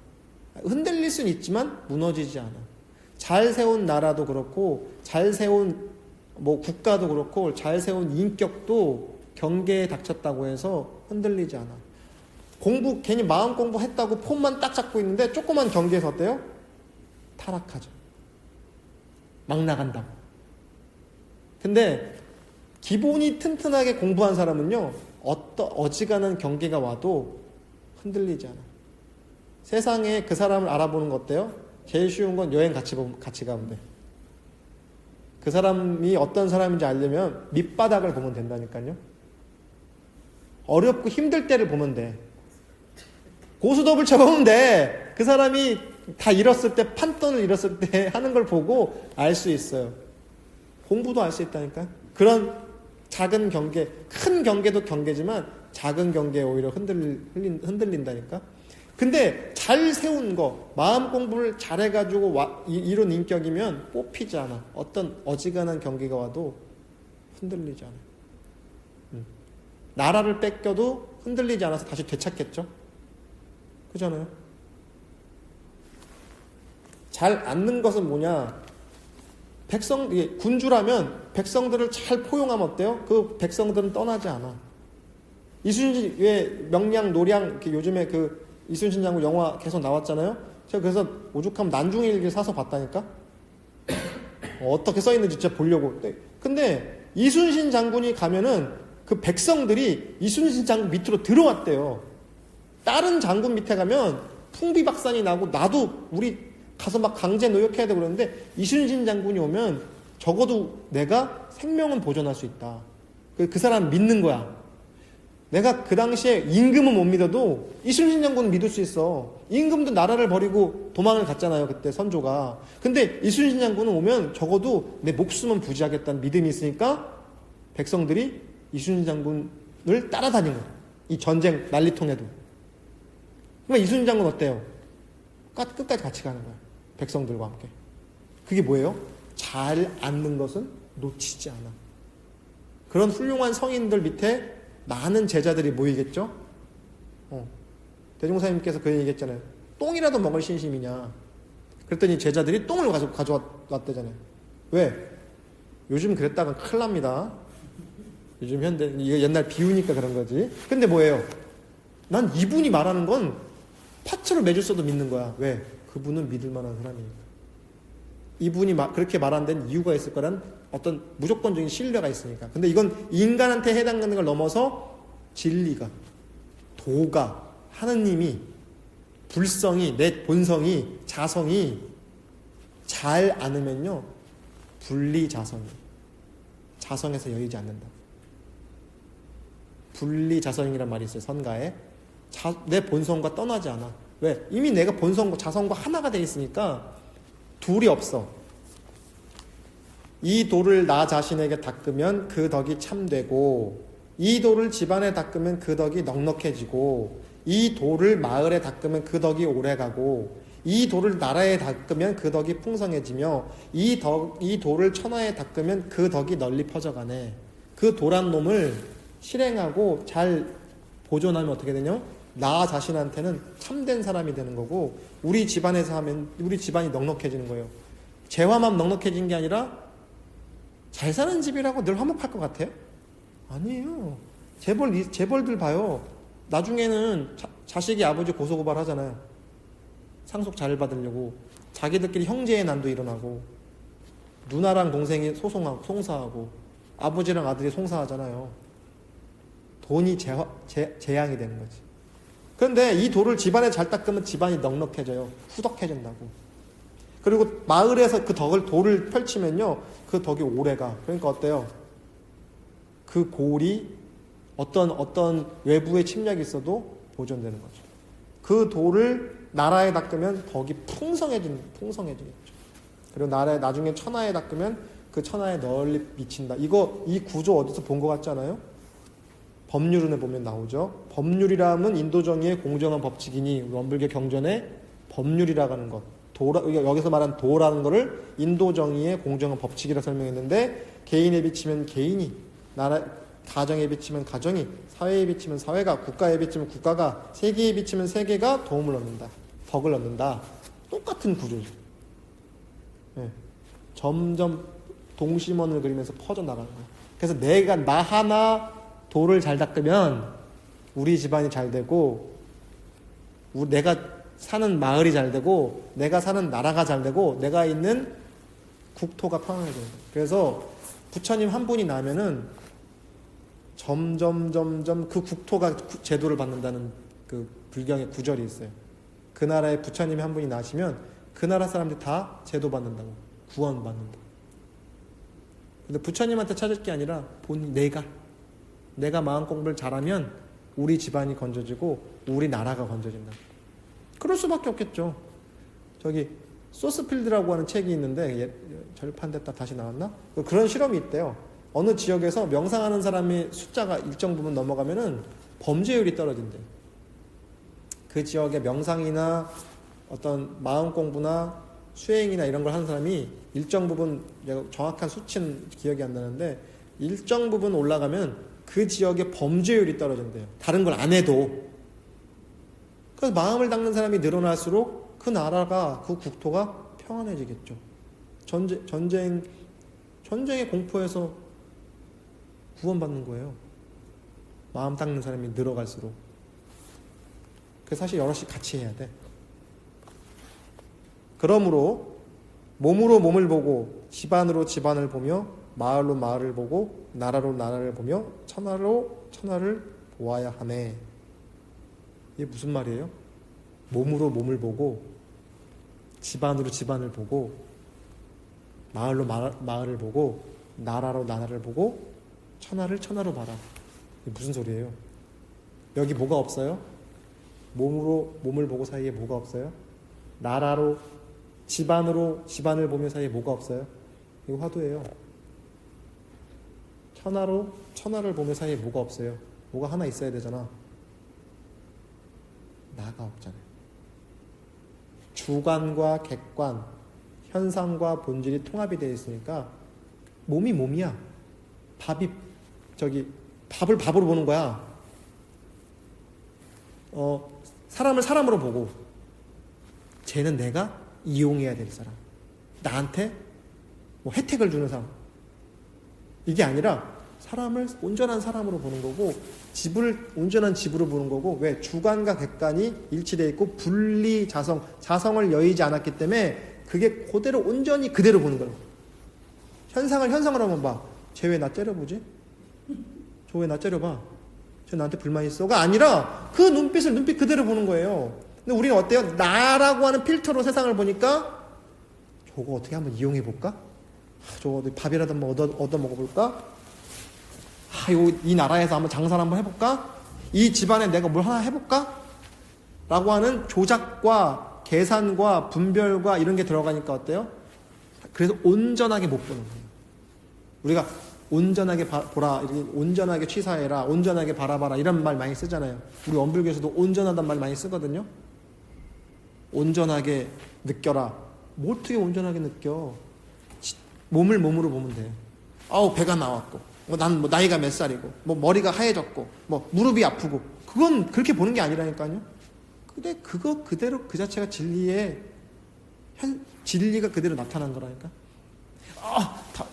Speaker 1: 흔들릴 수는 있지만 무너지지 않아. 잘 세운 나라도 그렇고 잘 세운 국가도 그렇고 잘 세운 인격도 경계에 닥쳤다고 해서 흔들리지 않아. 괜히 마음 공부했다고 폼만 딱 잡고 있는데 조그만 경계에서 어때요? 타락하죠. 막 나간다고. 근데 기본이 튼튼하게 공부한 사람은요, 어지간한 경계가 와도 흔들리지 않아. 세상에 그 사람을 알아보는 거 어때요? 제일 쉬운 건 여행 같이 가면 돼. 그 사람이 어떤 사람인지 알려면 밑바닥을 보면 된다니까요. 어렵고 힘들 때를 보면 돼. 고스톱을 쳐보면 돼. 그 사람이 다 잃었을 때, 판돈을 잃었을 때 하는 걸 보고 알 수 있어요. 공부도 알 수 있다니까. 그런 작은 경계, 큰 경계도 경계지만 작은 경계에 오히려 흔들린다니까. 근데 잘 세운 거, 마음 공부를 잘해가지고 이룬 인격이면 뽑히지 않아. 어떤 어지간한 경계가 와도 흔들리지 않아. 나라를 뺏겨도 흔들리지 않아서 다시 되찾겠죠. 그잖아요. 잘 앉는 것은 뭐냐? 군주라면 백성들을 잘 포용하면 어때요? 그 백성들은 떠나지 않아. 이순신 왜 명량 노량 요즘에 이순신 장군 영화 계속 나왔잖아요. 제가 그래서 오죽하면 난중일기 사서 봤다니까. 어떻게 써 있는지 진짜 보려고. 근데 이순신 장군이 가면은 그 백성들이 이순신 장군 밑으로 들어왔대요. 다른 장군 밑에 가면 풍비박산이 나도 우리 가서 막 강제 노역해야 되고 그러는데 이순신 장군이 오면 적어도 내가 생명은 보존할 수 있다. 그 사람 믿는 거야. 내가 그 당시에 임금은 못 믿어도 이순신 장군은 믿을 수 있어. 임금도 나라를 버리고 도망을 갔잖아요. 그때 선조가. 근데 이순신 장군은 오면 적어도 내 목숨은 부지하겠다는 믿음이 있으니까 백성들이 이순신 장군을 따라다닌 거야. 이 전쟁 난리통에도. 그러니까 이순신 장군 어때요? 끝까지 같이 가는 거야. 백성들과 함께. 그게 뭐예요? 잘 앉는 것은 놓치지 않아. 그런 훌륭한 성인들 밑에 많은 제자들이 모이겠죠? 대종사님께서 그 얘기했잖아요. 똥이라도 먹을 신심이냐. 그랬더니 제자들이 똥을 가져왔대잖아요. 왜? 요즘 그랬다가 큰일 납니다. 요즘 현대, 이게 옛날 비유니까 그런 거지. 근데 뭐예요? 난 이분이 말하는 건 파츠로 매줬어도 믿는 거야. 왜? 그분은 믿을 만한 사람이니까. 이분이 그렇게 말한 데는 이유가 있을 거란 어떤 무조건적인 신뢰가 있으니까. 근데 이건 인간한테 해당하는 걸 넘어서 진리가, 도가, 하느님이, 불성이, 내 본성이, 자성이 잘 않으면요, 분리자성이, 자성에서 여의지 않는다. 분리자성이란 말이 있어요. 선가에. 내 본성과 떠나지 않아. 왜? 이미 내가 본성과 자성과 하나가 돼 있으니까 둘이 없어. 이 돌을 나 자신에게 닦으면 그 덕이 참되고, 이 돌을 집안에 닦으면 그 덕이 넉넉해지고, 이 돌을 마을에 닦으면 그 덕이 오래가고, 이 돌을 나라에 닦으면 그 덕이 풍성해지며, 이 돌을 천하에 닦으면 그 덕이 널리 퍼져가네. 그 도란 놈을 실행하고 잘 보존하면 어떻게 되냐? 나 자신한테는 참된 사람이 되는 거고, 우리 집안에서 하면 우리 집안이 넉넉해지는 거예요. 재화만 넉넉해진 게 아니라 잘 사는 집이라고 늘 화목할 것 같아요? 아니에요. 재벌들 봐요. 나중에는 자식이 아버지 고소고발 하잖아요. 상속 잘 받으려고. 자기들끼리 형제의 난도 일어나고, 누나랑 동생이 송사하고, 아버지랑 아들이 송사하잖아요. 돈이 재앙이 되는 거지. 그런데 이 돌을 집안에 잘 닦으면 집안이 넉넉해져요. 후덕해진다고. 그리고 마을에서 그 돌을 펼치면요, 그 덕이 오래가. 그러니까 어때요? 그 골이 어떤 외부의 침략이 있어도 보존되는 거죠. 그 돌을 나라에 닦으면 덕이 풍성해지겠죠. 그리고 나중에 천하에 닦으면 그 천하에 널리 미친다. 이 구조 어디서 본 것 같지 않아요? 법률론에 보면 나오죠. 법률이라면 인도정의의 공정한 법칙이니, 원불교 경전에 법률이라고 하는 것, 여기서 말한 도라는 것을 인도정의의 공정한 법칙이라 설명했는데, 개인에 비치면 개인이, 가정에 비치면 가정이, 사회에 비치면 사회가, 국가에 비치면 국가가, 세계에 비치면 세계가 도움을 얻는다. 덕을 얻는다. 똑같은 구조죠. 네. 점점 동심원을 그리면서 퍼져나가는 거예요. 그래서 나 하나 돌을 잘 닦으면 우리 집안이 잘 되고, 내가 사는 마을이 잘 되고, 내가 사는 나라가 잘 되고, 내가 있는 국토가 평안해져요. 그래서 부처님 한 분이 나면은 점점 그 국토가 제도를 받는다는 그 불경의 구절이 있어요. 그 나라에 부처님이 한 분이 나시면 그 나라 사람들이 다 제도 받는다고, 구원받는다. 근데 부처님한테 찾을 게 아니라 내가 마음 공부를 잘하면 우리 집안이 건져지고 우리 나라가 건져진다. 그럴 수밖에 없겠죠. 저기 소스필드라고 하는 책이 있는데, 절판됐다 다시 나왔나? 그런 실험이 있대요. 어느 지역에서 명상하는 사람이 숫자가 일정 부분 넘어가면은 범죄율이 떨어진대. 그 지역의 명상이나 어떤 마음 공부나 수행이나 이런 걸 하는 사람이 일정 부분, 정확한 수치는 기억이 안 나는데, 일정 부분 올라가면 그 지역의 범죄율이 떨어진대요. 다른 걸 안 해도. 그래서 마음을 닦는 사람이 늘어날수록 그 나라가, 그 국토가 평안해지겠죠. 전쟁의 공포에서 구원받는 거예요. 마음 닦는 사람이 늘어갈수록. 그래서 사실 여럿이 같이 해야 돼. 그러므로 몸으로 몸을 보고, 집안으로 집안을 보며, 마을로 마을을 보고, 나라로 나라를 보며, 천하로 천하를 보아야 하네. 이게 무슨 말이에요? 몸으로 몸을 보고, 집안으로 집안을 보고, 마을로 마을을 보고, 나라로 나라를 보고, 천하를 천하로 봐라. 이게 무슨 소리예요? 여기 뭐가 없어요? 몸으로 몸을 보고 사이에 뭐가 없어요? 나라로, 집안으로 집안을 보며 사이에 뭐가 없어요? 이거 화두예요. 천하로 천하를 보며 사이에 뭐가 없어요? 뭐가 하나 있어야 되잖아. 나가 없잖아요. 주관과 객관, 현상과 본질이 통합이 되어 있으니까 몸이 몸이야. 밥을 밥으로 보는 거야. 사람을 사람으로 보고, 쟤는 내가 이용해야 될 사람, 나한테 뭐 혜택을 주는 사람, 이게 아니라 사람을 온전한 사람으로 보는 거고, 집을 온전한 집으로 보는 거고. 왜? 주관과 객관이 일치되어 있고 분리 자성을 여의지 않았기 때문에 그게 그대로 온전히 그대로 보는 거예요. 현상을 현상으로 한번 봐. 쟤 왜 나 째려보지? 저 왜 나 째려봐? 쟤 나한테 불만 있어가 아니라 그 눈빛을 눈빛 그대로 보는 거예요. 근데 우리는 어때요? 나라고 하는 필터로 세상을 보니까 저거 어떻게 한번 이용해 볼까? 저거 밥이라도 한번 얻어 먹어볼까? 이 나라에서 한번 장사를 한번 해볼까? 이 집안에 내가 뭘 하나 해볼까? 라고 하는 조작과 계산과 분별과 이런 게 들어가니까 어때요? 그래서 온전하게 못 보는 거예요. 우리가 온전하게 보라, 온전하게 취사해라, 온전하게 바라봐라 이런 말 많이 쓰잖아요. 우리 원불교에서도 온전하단 말 많이 쓰거든요. 온전하게 느껴라. 뭐 어떻게 온전하게 느껴? 몸을 몸으로 보면 돼요. 배가 나왔고, 난 나이가 몇 살이고, 머리가 하얘졌고, 무릎이 아프고, 그건 그렇게 보는 게 아니라니까요. 근데 그거 그대로 그 자체가 진리가 그대로 나타난 거라니까.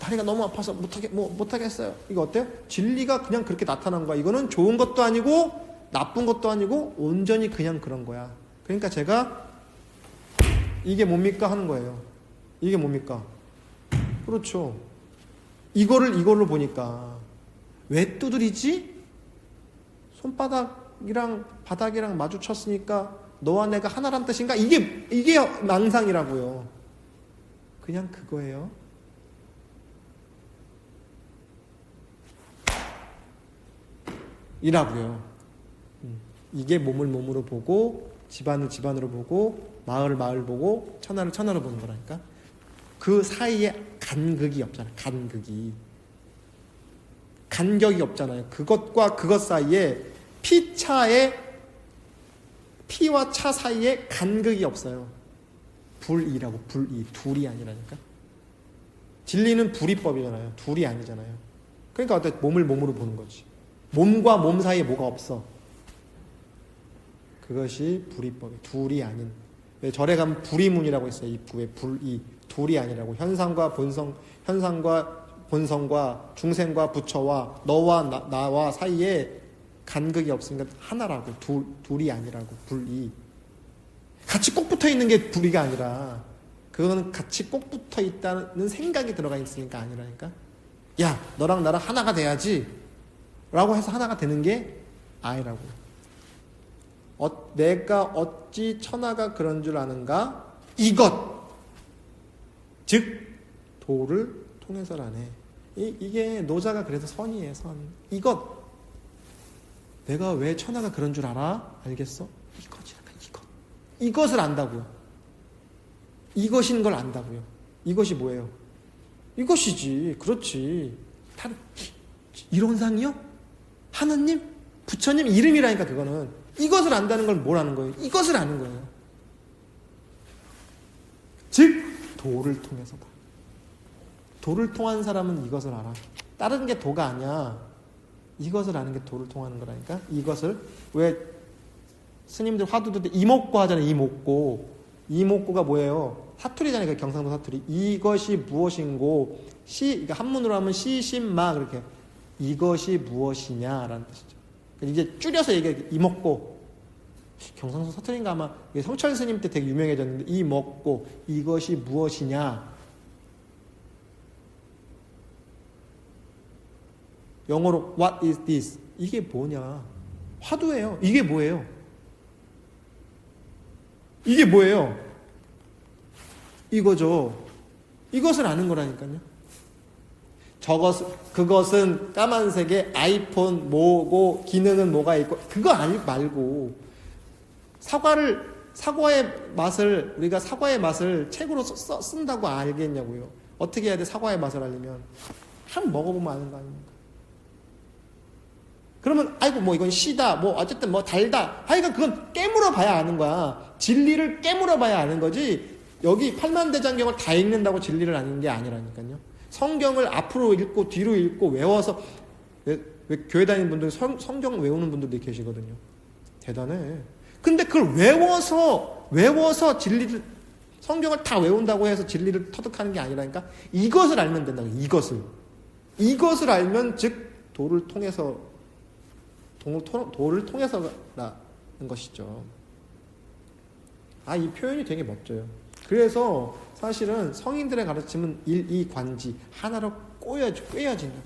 Speaker 1: 다리가 너무 아파서 못하겠어요. 이거 어때요? 진리가 그냥 그렇게 나타난 거야. 이거는 좋은 것도 아니고 나쁜 것도 아니고 온전히 그냥 그런 거야. 그러니까 제가 이게 뭡니까 하는 거예요. 이게 뭡니까? 그렇죠. 이걸로 보니까 왜 두드리지? 손바닥이랑 바닥이랑 마주쳤으니까 너와 내가 하나란 뜻인가? 이게 망상이라고요. 그냥 그거예요. 이라고요. 이게 몸을 몸으로 보고, 집안을 집안으로 보고, 마을을 마을 보고, 천하를 천하로 보는 거라니까. 그 사이에 간극이 없잖아요. 간격이 없잖아요. 그것과 그것 사이에 피와 차 사이에 간극이 없어요. 불이라고. 불이. 둘이 아니라니까. 진리는 불이법이잖아요. 둘이 아니잖아요. 그러니까 어때? 몸을 몸으로 보는 거지. 몸과 몸 사이에 뭐가 없어. 그것이 불이법이. 둘이 아닌. 왜 절에 가면 불이문이라고 있어요. 입구에 불이. 둘이 아니라고. 현상과 본성과 중생과 부처와 너와 나와 사이에 간극이 없으니까 하나라고. 둘이 아니라고. 불이. 같이 꼭 붙어 있는 게 불이가 아니라, 그거는 같이 꼭 붙어 있다는 생각이 들어가 있으니까 아니라니까. 야, 너랑 나랑 하나가 돼야지 라고 해서 하나가 되는 게 아니라고. 내가 어찌 천하가 그런 줄 아는가? 이것, 즉 도를 통해서라네. 이게 노자가 그래서 선이에요. 선. 이것, 내가 왜 천하가 그런 줄 알아? 알겠어? 이것이랄까. 이것을 안다고요. 이것인 걸 안다고요. 이것이 뭐예요? 이것이지. 그렇지. 이론상이요? 하나님? 부처님 이름이라니까. 그거는 이것을 안다는 걸 뭘 아는 거예요? 이것을 아는 거예요. 즉 도를 통해서다. 도를 통한 사람은 이것을 알아. 다른 게 도가 아니야. 이것을 아는 게 도를 통하는 거라니까. 이것을. 왜 스님들 화두도 때 이목고 하잖아요. 이목고가 뭐예요? 사투리잖아요. 그 경상도 사투리. 이것이 무엇인고, 그러니까 한문으로 하면 시신마, 그렇게. 이것이 무엇이냐라는 뜻이죠. 이제 줄여서 얘기해. 이목고. 경상도 사투리인가 아마 성철 스님 때 되게 유명해졌는데, 이목고, 이것이 무엇이냐. 영어로 what is this? 이게 뭐냐? 화두예요. 이게 뭐예요? 이게 뭐예요? 이거죠. 이것을 아는 거라니까요. 그것은 까만색의 아이폰 뭐고 기능은 뭐가 있고, 그거 아니 말고 사과의 맛을 책으로 쓴다고 알겠냐고요. 어떻게 해야 돼? 사과의 맛을 알려면 한 먹어보면 아는 거 아닙니까? 그러면 아이고 뭐 이건 시다 뭐 어쨌든 뭐 달다 하여간 그건 깨물어 봐야 아는 거야. 진리를 깨물어 봐야 아는 거지. 여기 팔만대장경을 다 읽는다고 진리를 아는 게 아니라니까요. 성경을 앞으로 읽고 뒤로 읽고 외워서 왜 교회 다니는 분들 성경 외우는 분들도 계시거든요. 대단해. 근데 그걸 외워서 진리를 성경을 다 외운다고 해서 진리를 터득하는 게 아니라니까. 이것을 알면 된다고. 이것을 알면 즉 도를 통해서라는 것이죠. 이 표현이 되게 멋져요. 그래서 사실은 성인들의 가르침은 일이관지 하나로 꿰어진다.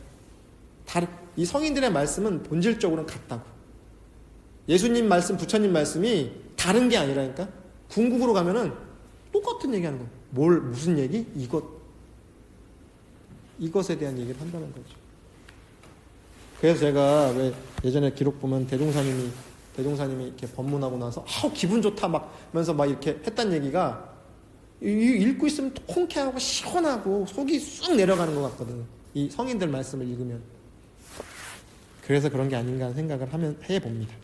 Speaker 1: 이 성인들의 말씀은 본질적으로는 같다고. 예수님 말씀, 부처님 말씀이 다른 게 아니라니까. 궁극으로 가면은 똑같은 얘기하는 거예요. 무슨 얘기? 이것에 대한 얘기를 한다는 거죠. 그래서 제가 왜 예전에 기록 보면 대종사님이 이렇게 법문하고 나서 기분 좋다 막 하면서 막 이렇게 했단 얘기가 읽고 있으면 통쾌하고 시원하고 속이 쑥 내려가는 것 같거든요. 이 성인들 말씀을 읽으면. 그래서 그런 게 아닌가 생각을 해봅니다.